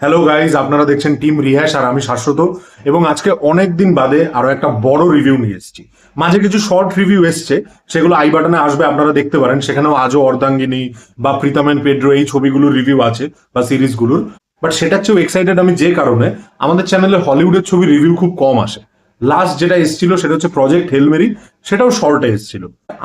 Hello guys, আপনারা দেখছেন team রিহাস আর আমি শাশ্বত। এবং আজকে অনেক দিন বাদে আরো একটা বড় রিভিউ নিয়ে এসেছি। মাঝে কিছু শর্ট রিভিউ এসছে, সেগুলো আই বাটনে আসবে, আপনারা দেখতে পারেন। সেখানেও আজও অর্ধাঙ্গিনী বা প্রীতম এন্ড পেড্রো এই ছবিগুলোর রিভিউ আছে বা সিরিজগুলোর। বাট সেটার চেয়েও এক্সাইটেড আমি যে কারণে, আমাদের চ্যানেলে হলিউডের ছবি রিভিউ খুব কম আসে। লাস্ট যেটা এসেছিল সেটা হচ্ছে প্রজেক্ট হেল মেরি, সেটাও শর্টে এসেছিল।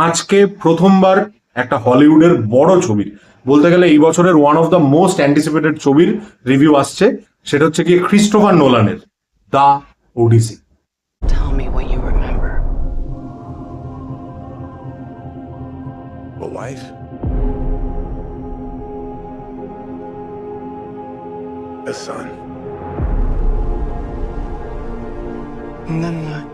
আজকে প্রথমবার একটা হলিউডের বড় ছবির, বলতে গেলে এই বছরের one of the most anticipated ছবির রিভিউ আসছে। সেটা হচ্ছে কি ক্রিস্টোফার নোলানের the Odyssey. Tell me what you remember. A wife? A son? And then what?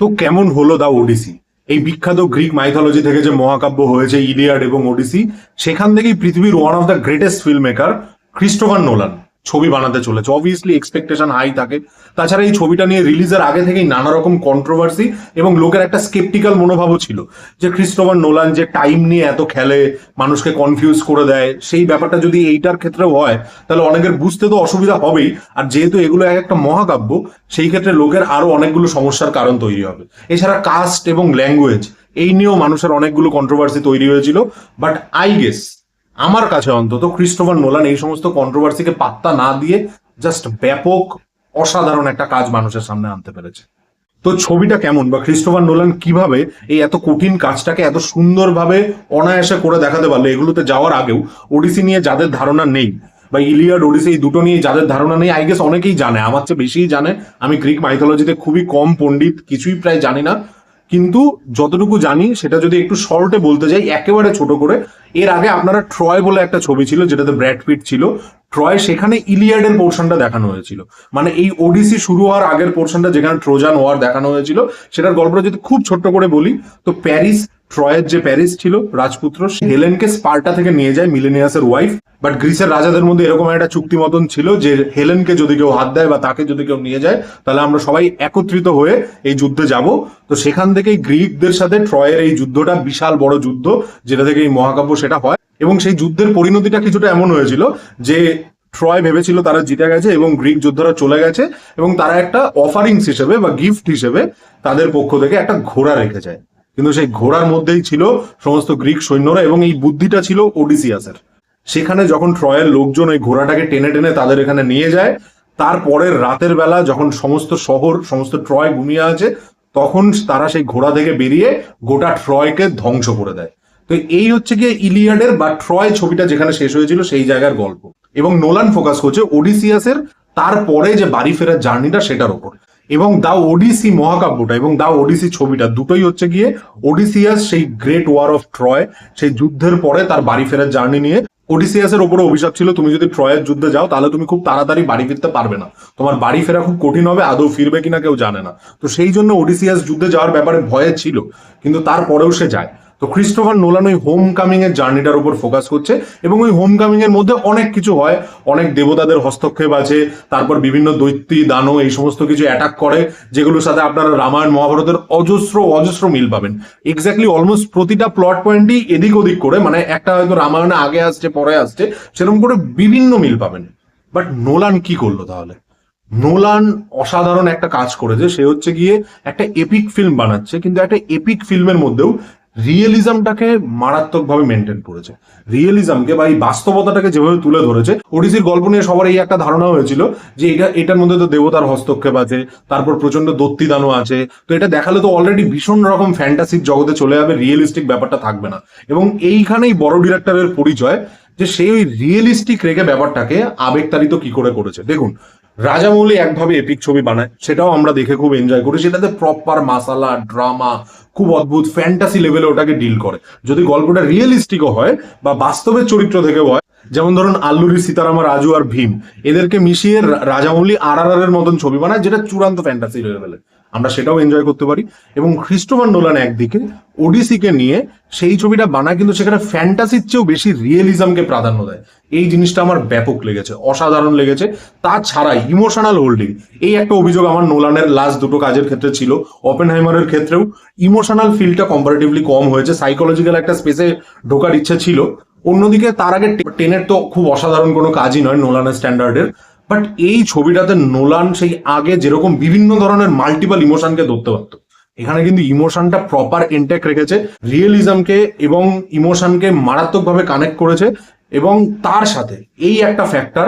তো কেমন হলো দ্য ওডিসি? এই বিখ্যাত গ্রিক মাইথোলজি থেকে যে মহাকাব্য হয়েছে ইলিয়াড এবং ওডিসি, সেখান থেকেই পৃথিবীর one of the greatest film maker Christopher Nolan ছবি বানাতে চলেছে। অবভিয়াসলি এক্সপেকটেশন হাই থাকে। তাছাড়া এই ছবিটা নিয়ে রিলিজের আগে থেকেই নানা রকম কন্ট্রোভার্সি এবং লোকের একটা স্কেপটিক্যাল মনোভাবও ছিল যে ক্রিস্টোফার নোলান যে টাইম নিয়ে এত খেলে, মানুষকে কনফিউজ করে দেয়, সেই ব্যাপারটা যদি এইটার ক্ষেত্রেও হয় তাহলে অনেকের বুঝতে তো অসুবিধা হবেই। আর যেহেতু এগুলো এক একটা মহাকাব্য, সেই ক্ষেত্রে লোকের আরো অনেকগুলো সমস্যার কারণ তৈরি হবে। এছাড়া কাস্ট এবং ল্যাঙ্গুয়েজ এই নিয়েও মানুষের অনেকগুলো কন্ট্রোভার্সি তৈরি হয়েছিল। বাট আই গেস, আমার কাছে অন্তত, ক্রিস্টোফার নোলান এই সমস্ত কন্ট্রোভার্সিকে পাত্তা না দিয়ে জাস্ট ব্যাপক অসাধারণ একটা কাজ মানুষের সামনে আনতে পেরেছে। তো ছবিটা কেমন বা ক্রিস্টোফার নোলান কিভাবে এই এত কঠিন কাজটাকে এত সুন্দরভাবে অনায়াসে করে দেখাতে পারলো, এগুলোতে যাওয়ার আগেও ওডিসি নিয়ে যাদের ধারণা নেই বা ইলিয়াড ওডিসি এই দুটো নিয়ে যাদের ধারণা নেই, আই গেস অনেকেই জানে, আমার চেয়ে বেশিই জানে। আমি গ্রিক মাইথোলজিতে খুবই কম পণ্ডিত, কিছুই প্রায় জানি না। কিন্তু যতটুকু জানি সেটা যদি একটু শর্টে বলতে যাই, একেবারে ছোট করে, এর আগে আপনারা ট্রয় বলে একটা ছবি ছিল যেটাতে ব্র্যাড পিট ছিল। ট্রয়, সেখানে ইলিয়াডের পোর্শনটা দেখানো হয়েছিল। মানে এই ওডিসি শুরু হওয়ার আগের পোর্শনটা যেখানে ট্রোজান ওয়ার দেখানো হয়েছিল, সেটার গল্পটা যদি খুব ছোট্ট করে বলি, তো প্যারিস, ট্রয়ের যে প্যারিস ছিল রাজপুত্র, হেলেনকে স্পার্টা থেকে নিয়ে যায় মিলেনিয়াসের ওয়াইফ। বাট গ্রিসের রাজাদের মধ্যে এরকম একটা চুক্তি মতন ছিল যে হেলেনকে যদি কেউ হাত দেয় বা তাকে যদি কেউ নিয়ে যায়, তাহলে আমরা সবাই একত্রিত হয়ে এই যুদ্ধে যাব। তো সেখান থেকেই গ্রিকদের সাথে ট্রয়ের এই যুদ্ধটা বিশাল বড় যুদ্ধ, যেটা থেকে এই মহাকাব্য সেটা হয়। এবং সেই যুদ্ধের পরিণতিটা কিছুটা এমন হয়েছিল যে ট্রয় ভেবেছিল তারা জিতে গেছে এবং গ্রিক যোদ্ধারা চলে গেছে, এবং তারা একটা অফারিংস হিসেবে বা গিফট হিসেবে তাদের পক্ষ থেকে একটা ঘোড়া রেখে যায়। কিন্তু সেই ঘোড়ার মধ্যেই ছিল সমস্ত গ্রিক সৈন্যরা, এবং এই বুদ্ধিটা ছিল ওডিসিয়াসের। সেখানে যখন ট্রয়ের লোকজন ওই ঘোড়াটাকে টেনে টেনে তাদের এখানে নিয়ে যায়, তারপরের রাতের বেলা যখন সমস্ত শহর, সমস্ত ট্রয় ঘুমিয়ে আছে, তখন তারা সেই ঘোড়া থেকে বেরিয়ে গোটা ট্রয়কে ধ্বংস করে দেয়। তো এই হচ্ছে গিয়ে ইলিয়াডের বা ট্রয় ছবিটা যেখানে শেষ হয়েছিল সেই জায়গার গল্প। এবং নোলান ফোকাস করছে ওডিসিয়াসের তারপরে যে বাড়ি ফেরার জার্নিটা, সেটার ওপর। এবং দা ওডিসি মহাকাব্যটা এবং দা ওডিসি ছবিটা দুটোই হচ্ছে গিয়ে ওডিসিয়াস সেই গ্রেট ওয়ার অফ ট্রয়, সেই যুদ্ধের পরে তার বাড়ি ফেরার জার্নি নিয়ে। ওডিসিয়াসের ওপরে অভিশাপ ছিল তুমি যদি ট্রয়ের যুদ্ধে যাও তাহলে তুমি খুব তাড়াতাড়ি বাড়ি ফিরতে পারবে না, তোমার বাড়ি ফেরা খুব কঠিন হবে, আদৌ ফিরবে কিনা কেউ জানে না। তো সেই জন্য ওডিসিয়াস যুদ্ধে যাওয়ার ব্যাপারে ভয়ে ছিল, কিন্তু তারপরেও সে যায়। তো ক্রিস্টোফার নোলান ওই হোম কামিং এর জার্নিটার উপর ফোকাস করছে, এবং ওই হোম কামিং এর মধ্যে অনেক কিছু হয়, অনেক দেবতাদের হস্তক্ষেপ আছে, তারপর বিভিন্ন দৈত্যী দানব এই সমস্ত কিছু অ্যাটাক করে, যেগুলোর সাথে আপনারা রামায়ণ মহাভারতের অজস্র অজস্র মিল পাবেন। এক্স্যাক্টলি অলমোস্ট প্রতিটা প্লট পয়েন্টই এদিক ওদিক করে, মানে একটা হয়তো রামায়ণে আগে আসছে পরে আসছে, সেরকম করে বিভিন্ন মিল পাবেন। বাট নোলান কি করলো তাহলে? নোলান অসাধারণ একটা কাজ করেছে। সে হচ্ছে গিয়ে একটা এপিক ফিল্ম বানাচ্ছে, কিন্তু একটা এপিক ফিল্মের মধ্যেও রিয়েলিজমটাকে মারাত্মকভাবে মেনটেন করেছে। রিয়েলিজমকে বা এই বাস্তবতাটাকে যেভাবে তুলে ধরেছে, ওডিসির গল্প নিয়ে সবার এই একটা ধারণা হয়েছিল যে এটার মধ্যে তো দেবতার হস্তক্ষেপ আছে, তারপর প্রচন্ড দত্তিদানও আছে, তো এটা দেখালে তো অলরেডি ভীষণ রকম ফ্যান্টাসির জগতে চলে যাবে, রিয়েলিস্টিক ব্যাপারটা থাকবে না। এবং এইখানেই বড় ডিরেক্টরের পরিচয় যে সে ওই রিয়েলিস্টিক রেখে ব্যাপারটাকে আবেগতাড়িত কি করে করেছে। দেখুন, রাজামৌলি একভাবে এপিক ছবি বানায়, সেটাও আমরা দেখে খুব এনজয় করি। সেটাতে প্রপার মাসালা, ড্রামা, খুব অদ্ভুত ফ্যান্টাসি লেভেলে ওটাকে ডিল করে। যদি গল্পটা রিয়েলিস্টিকও হয় বা বাস্তবের চরিত্র থেকেও হয়, যেমন ধরুন আল্লুরি, সীতারামা, রাজু আর ভীম, এদেরকে মিশিয়ে রাজামৌলি RRR এর মতন ছবি বানায়, যেটা চূড়ান্ত ফ্যান্টাসি লেভেলে, আমরা সেটাও এনজয় করতে পারি। এবং ক্রিস্টোফার নোলান একদিকে ওডিসিকে নিয়ে সেই ছবিটা বানায়, কিন্তু সেখানে ফ্যান্টাসির চেয়েও বেশি রিয়েলিজমকে প্রাধান্য দেয়। এই জিনিসটা আমার ব্যাপক লেগেছে, অসাধারণ লেগেছে। তাছাড়া ইমোশনাল হোল্ডিং, এই একটা অভিযোগ আমার নোলানের লাস্ট দুটো কাজের ক্ষেত্রে ছিল। ওপেনহাইমারের ক্ষেত্রেও ইমোশনাল ফিলটা কম্পারেটিভলি কম হয়েছে, সাইকোলজিক্যাল একটা স্পেসে ঢোকার ইচ্ছে ছিল, অন্যদিকে তার আগে টেনের তো খুব অসাধারণ কোনো কাজই নয় নোলানের স্ট্যান্ডার্ডের, বাট এই ছবিটাতে নোলান সেই আগে যেরকম বিভিন্ন ধরনের মাল্টিপল ইমোশনকে ধরতে পারতো, এখানে কিন্তু ইমোশনটা প্রপার ইনটেক রেখেছে, রিয়েলিজমকে এবং ইমোশনকে মারাত্মকভাবে কানেক্ট করেছে। এবং তার সাথে এই একটা ফ্যাক্টর,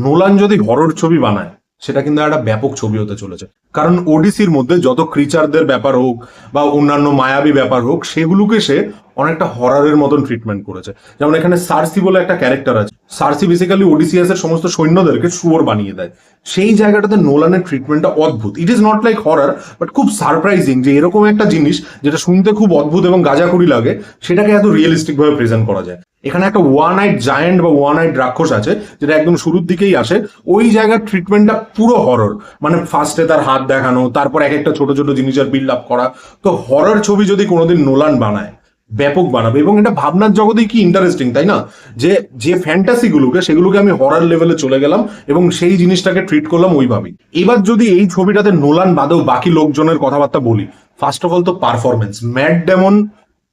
নোলান যদি হরর ছবি বানায় সেটা কিন্তু একটা ব্যাপক ছবি হতে চলেছে। কারণ ওডিসির মধ্যে যত ক্রিচারদের ব্যাপার হোক বা অন্যান্য মায়াবী ব্যাপার হোক, সেগুলোকে সে অনেকটা হররের মতন ট্রিটমেন্ট করেছে। যেমন এখানে সার্সি বলে একটা ক্যারেক্টার আছে, সার্সি বেসিক্যালি ওডিসিয়াসের সমস্ত সৈন্যদেরকে শুয়োর বানিয়ে দেয়। সেই জায়গাটাতে নোলানের ট্রিটমেন্টটা অদ্ভুত। It is not like horror, but খুব সারপ্রাইজিং যে এরকম একটা জিনিস যেটা শুনতে খুব অদ্ভুত এবং গাঁজাখুরি লাগে, সেটাকে এত রিয়েলিস্টিক ভাবে প্রেজেন্ট করা যায়। এখানে একটা ওয়ান আইড জায়ান্ট বা ওয়ান আইড রাক্ষস আছে, যেটা একদম শুরুর দিকেই আসে। ওই জায়গার ট্রিটমেন্টটা পুরো হরর, মানে ফার্স্টে তার হাত দেখানো, তারপর এক একটা ছোট ছোট জিনিসের বিল্ড আপ করা। তো হরর ছবি যদি কোনোদিন নোলান বানায়, ব্যাপক বানাবে। এবং এটা ভাবনার জগতেই কি ইন্টারেস্টিং, তাই না? যে যে ফ্যান্টাসি গুলোকে, সেগুলোকে আমি হরর লেভেলে চলে গেলাম এবং সেই জিনিসটাকে ট্রিট করলাম ওইভাবেই। এবার যদি এই ছবিটাতে নোলান বাদেও বাকি লোকজনের কথাবার্তা বলি, ফার্স্ট অফ অল তো পারফরমেন্স। ম্যাট ডেমন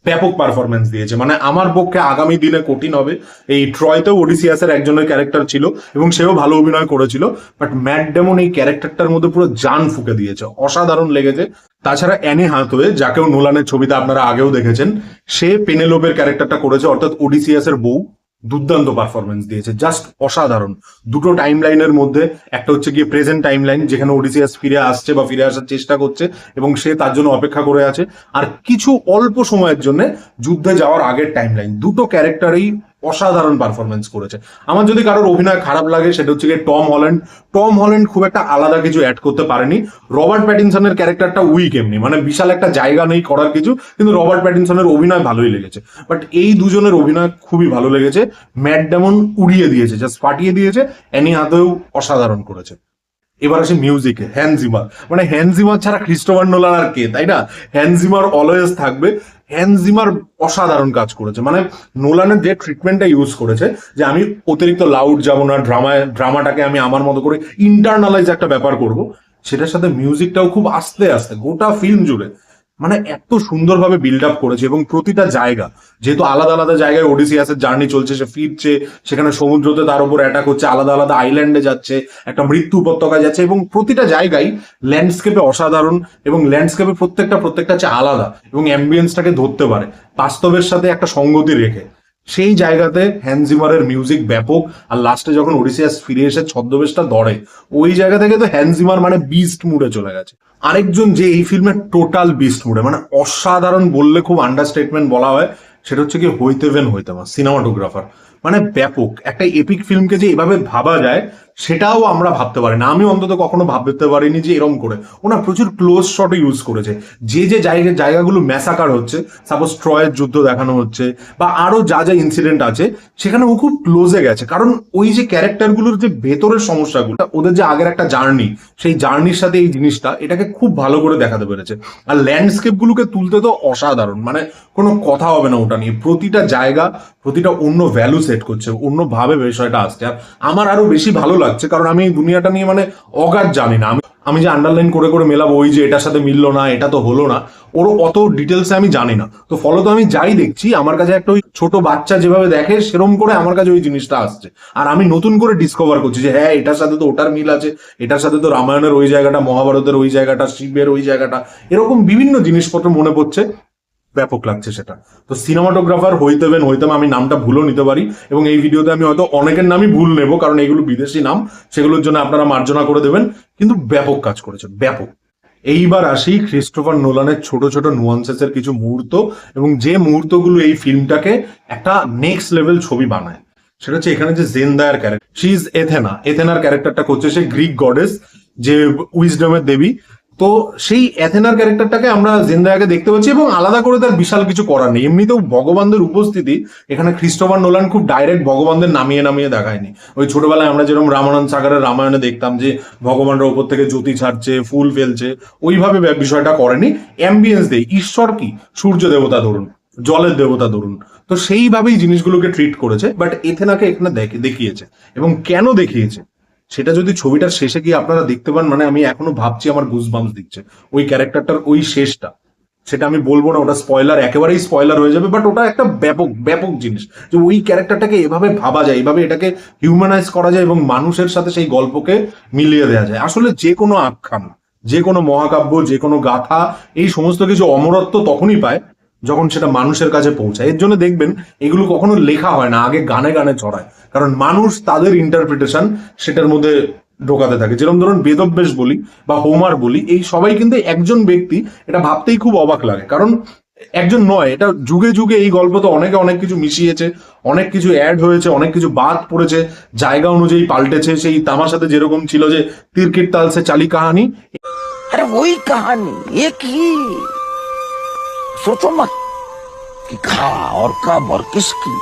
ব্যাপক পারফরমেন্স দিয়েছে, মানে আমার পক্ষে আগামী দিনে কঠিন হবে। এই ট্রয়তেও ওডিসিয়াসের একজনের ক্যারেক্টার ছিল এবং সেও ভালো অভিনয় করেছিল, বাট ম্যাট ডেমন এই ক্যারেক্টারটার মধ্যে পুরো জান ফুকে দিয়েছে, অসাধারণ লেগেছে। তাছাড়া অ্যানি হাথওয়ে, যাকেও নোলানের ছবিতে আপনারা আগেও দেখেছেন, সে পেনেলোপের ক্যারেক্টারটা করেছে, অর্থাৎ ওডিসিয়াসের বউ। দুর্দান্ত পারফরমেন্স দিয়েছে, জাস্ট অসাধারণ। দুটো টাইম লাইনের মধ্যে একটা হচ্ছে গিয়ে প্রেজেন্ট টাইম লাইন, যেখানে ওডিসিয়াস ফিরে আসছে বা ফিরে আসার চেষ্টা করছে এবং সে তার জন্য অপেক্ষা করে আছে, আর কিছু অল্প সময়ের জন্য যুদ্ধে যাওয়ার আগের টাইম লাইন। দুটো ক্যারেক্টারই অসাধারণ পারফরমেন্স করেছে। আমার যদি কারোর অভিনয় খারাপ লাগে সেটা হচ্ছে গিয়ে টম হল্যান্ড খুব একটা আলাদা কিছু অ্যাড করতে পারেনি। রবার্ট প্যাটিনসনের ক্যারেক্টারটা উইক এমনি, মানে বিশাল একটা জায়গা নেই করার কিছু, কিন্তু রবার্ট প্যাটিনসনের অভিনয় ভালোই লেগেছে। বাট এই দুজনের অভিনয় খুবই ভালো লেগেছে। ম্যাট ডেমন উড়িয়ে দিয়েছে, জাস্ট ফাটিয়ে দিয়েছে। অ্যানি হাথওয়েও অসাধারণ করেছে। এবার আসে মিউজিকে, হ্যান্স জিমার। মানে হ্যান্স জিমার ছাড়া ক্রিস্টোফার নোলান আর কে, তাই না? হ্যান্স জিমার অলওয়েজ থাকবে। হ্যান্স জিমার অসাধারণ কাজ করেছে, মানে নোলানের যে ট্রিটমেন্টটা ইউজ করেছে, যে আমি অতিরিক্ত লাউড যাব না, ড্রামাটাকে আমি আমার মতো করে ইন্টারনালাইজ একটা ব্যাপার করব, সেটার সাথে মিউজিকটাও খুব আস্তে আস্তে গোটা ফিল্ম জুড়ে মানে এত সুন্দরভাবে বিল্ড আপ করেছে। এবং প্রতিটা জায়গা, যেহেতু আলাদা আলাদা জায়গায় ওডিসিয়াসের জার্নি চলছে, সে ফিরছে, সেখানে সমুদ্রতে তার উপর অ্যাটাক হচ্ছে, আলাদা আলাদা আইল্যান্ডে যাচ্ছে, একটা মৃত্যু উপত্যকায় যাচ্ছে, এবং প্রতিটা জায়গায় ল্যান্ডস্কেপে অসাধারণ, এবং ল্যান্ডস্কেপে প্রত্যেকটা হচ্ছে আলাদা এবং অ্যাম্বিয়েন্সটাকে ধরতে পারে বাস্তবের সাথে একটা সঙ্গতি রেখে। সেই জায়গাতে হ্যান্স জিমারের মিউজিক ব্যাপক। আর লাস্টে যখন ওডিসিয়াস ফিরে এসে ছদ্মবেশটা ধরে, ওই জায়গা থেকে তো হ্যান্স জিমার মানে বিস্ট মুডে চলে গেছে। আরেকজন যে এই ফিল্মের টোটাল বিস্ট মুডে, মানে অসাধারণ বললে খুব আন্ডারস্টেটমেন্ট বলা হয়, সেটা হচ্ছে কি হইতেমা সিনেমাটোগ্রাফার। মানে ব্যাপক একটা এপিক ফিল্মকে যে এভাবে ভাবা যায়, সেটাও আমরা ভাবতে পারি না। আমি অন্তত কখনো ভাবতে পারিনি যে এরকম করে। ওনার প্রচুর ক্লোজ শট ইউজ করেছে। যে যে জায়গাগুলো ম্যাসাকার হচ্ছে, সাপোজ ট্রয়ের যুদ্ধ দেখানো হচ্ছে বা আরো যা যা ইনসিডেন্ট আছে, সেখানে ও খুব ক্লোজে গেছে। কারণ ওই যে ক্যারেক্টারগুলোর যে ভেতরের সমস্যাগুলো, ওদের যে আগের একটা জার্নি, সেই জার্নির সাথে এই জিনিসটা, এটাকে খুব ভালো করে দেখাতে পেরেছে। আর ল্যান্ডস্কেপ গুলোকে তুলতে তো অসাধারণ, মানে কোনো কথা হবে না ওটা নিয়ে। প্রতিটা জায়গা, প্রতিটা অন্য ভ্যালু সেট করছে, অন্য ভাবে বিষয়টা আসছে। আর আমার আরো বেশি ভালো লাগছে, কারণ আমি এই দুনিয়াটা নিয়ে মানে অগাধ জানি না। আমি যে আন্ডারলাইন করে করে মেলাবো, ওই যে এটার সাথে মিললো না, এটা তো হলো না, ওর অত ডিটেলসে আমি জানি না। তো ফলত আমি যাই দেখছি, আমার কাছে একটা ওই ছোট বাচ্চা যেভাবে দেখে, সেরকম করে আমার কাছে ওই জিনিসটা আসছে। আর আমি নতুন করে ডিসকভার করছি যে হ্যাঁ, এটার সাথে তো ওটার মিল আছে, এটার সাথে তো রামায়ণের ওই জায়গাটা, মহাভারতের ওই জায়গাটা, শিবের ওই জায়গাটা, এরকম বিভিন্ন জিনিসপত্র মনে পড়ছে। ব্যাপক লাগছে সেটা। তো সিনেমাটোগ্রাফার হইতেম, আমি নামটা ভুলও নিতে পারি, এবং এই ভিডিওতে আমি হয়তো অনেকের নামই ভুল নেব, কারণ এগুলো বিদেশি নাম, সেগুলোর জন্য আপনারা মার্জনা করে দেবেন। কিন্তু ব্যাপক কাজ করেছে, ব্যাপক। এইবার আসি ক্রিস্টোফার নোলানের ছোট ছোট নুয়ান্সেস এর কিছু মুহূর্ত, এবং যে মুহূর্তগুলো এই ফিল্মটাকে একটা নেক্সট লেভেল ছবি বানায়। সেটা হচ্ছে এখানে যে জেন্দায়ার ক্যারেক্টার, শি ইজ এথেনার ক্যারেক্টারটা করছে সে গ্রিক গডেস, যে উইজডমের দেবী। তো সেই অ্যাথেনার ক্যারেক্টারটাকে আমরা জেন্দায়াকে দেখতে পাচ্ছি, এবং আলাদা করে তার বিশাল কিছু করার নেই। এমনিতেও ভগবানদের উপস্থিতি এখানে ক্রিস্টোফার নোলান খুব ডাইরেক্ট ভগবানদের নামিয়ে নামিয়ে দেখায়নি। ওই ছোটবেলায় আমরা যেরকম রামানন্দ সাগরের রামায়ণে দেখতাম যে ভগবানরা ওপর থেকে জ্যোতি ছাড়ছে, ফুল ফেলছে, ওইভাবে বিষয়টা করেনি। অ্যাম্বিয়েন্স দেয়, ঈশ্বর কি, সূর্য দেবতা ধরুন, জলের দেবতা ধরুন, তো সেইভাবেই জিনিসগুলোকে ট্রিট করেছে। বাট এথেনাকে এখানে দেখিয়েছে, এবং কেন দেখিয়েছে সেটা যদি ছবিটার শেষে গিয়ে আপনারা দেখতে পান, মানে আমি এখনো ভাবছি, আমার গুজবাম্পস দিচ্ছে ওই ক্যারেক্টারটার ওই শেষটা। সেটা আমি বলবো না, ওটা স্পয়লার, একেবারেই স্পয়লার হয়ে যাবে, বাট ওটা একটা ব্যাপক ব্যাপক জিনিস যে ওই ক্যারেক্টারটাকে এভাবে ভাবা যায়, এভাবে এটাকে হিউম্যানাইজ করা যায় এবং মানুষের সাথে সেই গল্পকে মিলিয়ে দেওয়া যায়। আসলে যে কোনো আখ্যান, যে কোনো মহাকাব্য, যে কোনো গাথা, এই সমস্ত কিছু অমরত্ব তখনই পায় যখন সেটা মানুষের কাছে পৌঁছায়। এর জন্য দেখবেন এগুলো কখনো লেখা হয় না, আগে গানে গানে ছড়ায়, কারণ মানুষ তাদের ইন্টারপ্রিটেশন সেটার মধ্যে ঢোকাতে থাকে। যেরকম ধরুন বেদব্যাস বলি বা হোমার বলি, এই সবাই কিন্তু একজন ব্যক্তি, এটা ভাবতেই খুব অবাক লাগে, কারণ একজন নয়, এটা যুগে যুগে এই গল্প তো অনেকে অনেক কিছু মিশিয়েছে, অনেক কিছু অ্যাড হয়েছে, অনেক কিছু বাদ পড়েছে, জায়গা অনুযায়ী পাল্টেছে। সেই তামাশাতে যেরকম ছিল যে তিরকির তাল সে চালি কাহানি, अरे वही कहानी एक ही। सोचो मत कि कहा और कब और किसकी,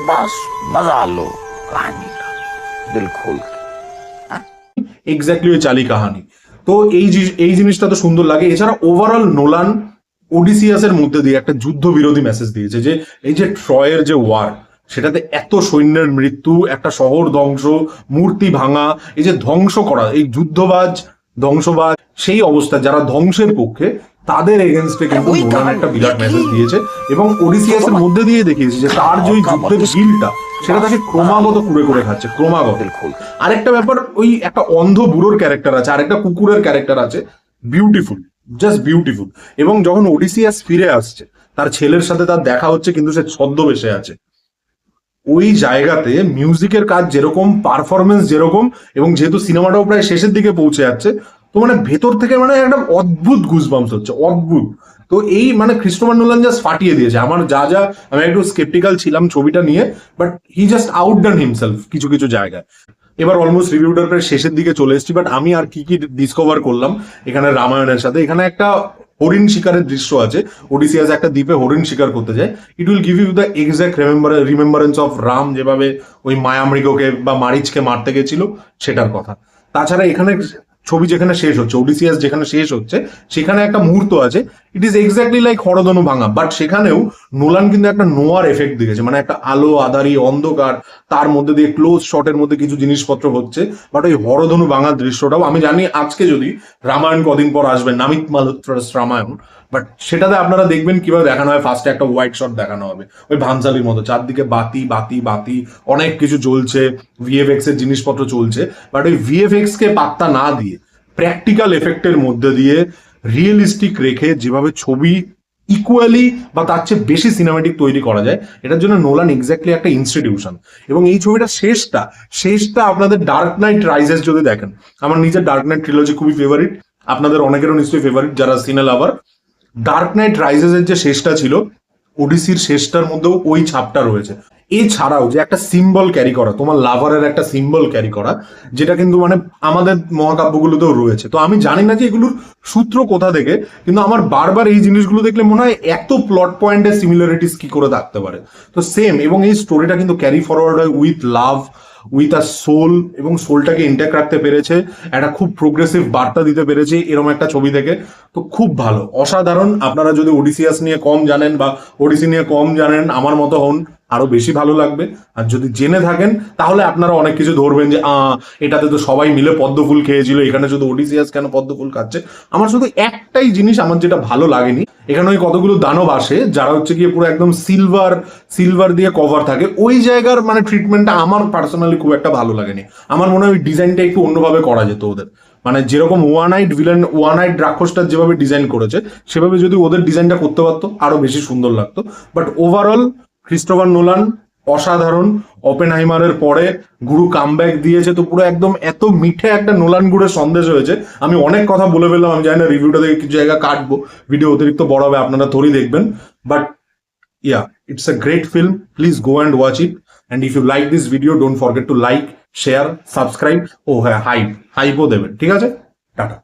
बस मजा लो कहानी का दिल खोल के। এক্স্যাক্টলি ওই চালি কাহানি। তো এই জিনিসটা তো সুন্দর লাগে। এছাড়া ওভারঅল নোলান ওডিসিয়াসের মধ্যে দিয়ে একটা যুদ্ধ বিরোধী মেসেজ দিয়েছে, যে এই যে ট্রয়ের যে ওয়ার, সেটাতে এত সৈন্যের মৃত্যু, একটা শহর ধ্বংস, মূর্তি ভাঙা, এই যে ধ্বংস করা, এই যুদ্ধবাজ ধ্বংসবাজ, সেই অবস্থা যারা ধ্বংসের পক্ষে, তাদের এগেনস্টে কিন্তু নোলান একটা বিরাট মেসেজ দিয়েছে এবং ওডিসিয়াসের মধ্যে দিয়ে দেখিয়েছে যে তার যে ওই যুদ্ধের গিলটা, সেটা তাকে ক্রমাগত কুড়ে করে খাচ্ছে, ক্রমাগত। আরেকটা ব্যাপার, ওই একটা অন্ধ বুড়োর ক্যারেক্টার আছে, আরেকটা কুকুরের ক্যারেক্টার আছে, বিউটিফুল, জাস্ট বিউটিফুল। এবং যখন ওডিসিয়াস ফিরে আসছে, তার ছেলের সাথে তার দেখা হচ্ছে, কিন্তু সে ছদ্মবেশে আছে, ওই জায়গাতে মিউজিকের কাজ যেরকম, পারফরমেন্স যেরকম, এবং যেহেতু সিনেমাটাও প্রায় শেষের দিকে পৌঁছে যাচ্ছে, তো মানে ভেতর থেকে মানে একটা অদ্ভুত গুজবাম্পস হচ্ছে, অদ্ভুত। তো এই মানে ক্রিস্টোফার নোলান জাস্ট ফাটিয়ে দিয়েছে। আমার যা আমি একটু স্কেপটিক্যাল ছিলাম ছবিটা নিয়ে, বাট হি জাস্ট আউটডান হিমসেলফ কিছু কিছু জায়গায়। এবার অলমোস্ট রিভিউটার প্রায় শেষের দিকে চলে এসেছি, বাট আমি আর কি কি ডিসকভার করলাম এখানে রামায়ণের সাথে। এখানে একটা হরিণ শিকারের দৃশ্য আছে, ওডিসিয়াস একটা দ্বীপে হরিণ শিকার করতে যায়। It will give you the exact remembrance of Ram যেভাবে ওই মায়ামৃগকে বা মারিচকে মারতে গেছিল, সেটার কথা। তাছাড়া এখানে ছবি যেখানে শেষ হচ্ছে, ওডিসিয়াস যেখানে শেষ হচ্ছে, সেখানে একটা মুহূর্ত আছে, ইট ইজ এক্স্যাক্টলি লাইক হরধনু ভাঙা, বাট সেখানেও নোলান কিন্তু একটা নোয়ার এফেক্ট দিয়েছে, মানে একটা আলো আধারি অন্ধকার, তার মধ্যে দিয়ে ক্লোজ শটের মধ্যে কিছু জিনিসপত্র হচ্ছে, বাট ওই হরধনু ভাঙার দৃশ্যটাও, আমি জানি আজকে যদি রামায়ণ কদিন পর আসবে, নামিত মালহোত্রাস রামায়ণ, বাট সেটাতে আপনারা দেখবেন কিভাবে দেখানো হয়। ফার্স্টে একটা হোয়াইট শট দেখানো হবে, ওই ভানসালির মতো, চারদিকে বাতি বাতি বাতি, অনেক কিছু জ্বলছে, ভিএফএক্স এর জিনিসপত্র চলছে, বাট ওই ভিএফএক্স কে পাত্তা না দিয়ে প্র্যাকটিক্যাল এফেক্টের মধ্যে দিয়ে রিয়েলিস্টিক রেখে যেভাবে ছবি ইকুয়ালি বা তার চেয়ে বেশি সিনেমাটিক তৈরি করা যায়, এটার জন্য নোলান এক্স্যাক্টলি একটা ইনস্টিটিউশন। এবং এই ছবিটা শেষটা আপনাদের ডার্ক নাইট রাইজেস যদি দেখেন, আমার নিজের ডার্ক নাইট ট্রিলজি খুবই ফেভারিট, আপনাদের অনেকেরও নিশ্চয়ই ফেভারিট যারা সিনে লাভার। ডার্ক নাইট রাইজেস এর যে শেষটা ছিল, ওডিসির শেষটার মধ্যেও ওই ছাপটা রয়েছে। এছাড়াও যে একটা সিম্বল ক্যারি করা, তোমার লাভারের একটা সিম্বল ক্যারি করা, যেটা কিন্তু মানে আমাদের মহাকাব্যগুলোতেও রয়েছে। তো আমি জানি না যে এগুলোর সূত্র কোথা থেকে, কিন্তু আমার বারবার এই জিনিসগুলো দেখলে মনে হয় এত প্লট পয়েন্টের সিমিলারিটিস কি করে থাকতে পারে। তো সেম, এবং এই স্টোরিটা কিন্তু ক্যারি ফরওয়ার্ড হয় with love, with a soul, এবং সোলটাকে ইন্ট্যাক্ট রাখতে পেরেছে, একটা খুব প্রোগ্রেসিভ বার্তা দিতে পেরেছে এরকম একটা ছবি থেকে। তো খুব ভালো, অসাধারণ। আপনারা যদি ওডিসিয়াস নিয়ে কম জানেন বা ওডিসি নিয়ে কম জানেন, আমার মতো হন, আরো বেশি ভালো লাগবে। আর যদি জেনে থাকেন, তাহলে আপনারা অনেক কিছু ধরবেন যে এটাতে তো সবাই মিলে পদ্মফুল খেয়েছিল, এখানে শুধু ওডিসিয়াস কেন পদ্মফুল খাচ্ছে। আমার শুধু একটাই জিনিস আমার যেটা ভালো লাগেনি, এখানে ওই কতগুলো দানব আসে যারা হচ্ছে গিয়ে পুরো একদম সিলভার দিয়ে কভার থাকে, ওই জায়গার মানে ট্রিটমেন্টটা আমার পার্সোনালি খুব একটা ভালো লাগেনি। আমার মনে হয় ওই ডিজাইনটা একটু অন্যভাবে করা যেত ওদের, মানে যেরকম ওয়ান আইড রাক্ষসটা যেভাবে ডিজাইন করেছে, সেভাবে যদি ওদের ডিজাইনটা করতে পারতো আরো বেশি সুন্দর লাগতো। বাট ওভারঅল ক্রিস্টোফার নোলান অসাধারণ। ওপেনহাইমারের পরে গুরু কামব্যাক দিয়েছে, তো পুরো একদম এত মিঠে একটা নোলান গুড়ের সন্দেশ হয়েছে। আমি অনেক কথা বলে ফেললাম, আমি জানি না রিভিউটা থেকে কিছু জায়গা কাটবো, ভিডিও অতিরিক্ত বড় হবে, আপনারা থোড়ি দেখবেন। But yeah, it's a great film. Please go and watch it. And if you like this video, don't forget to like, share, subscribe. Oh, hype ও দেবেন, ঠিক আছে? টাটা।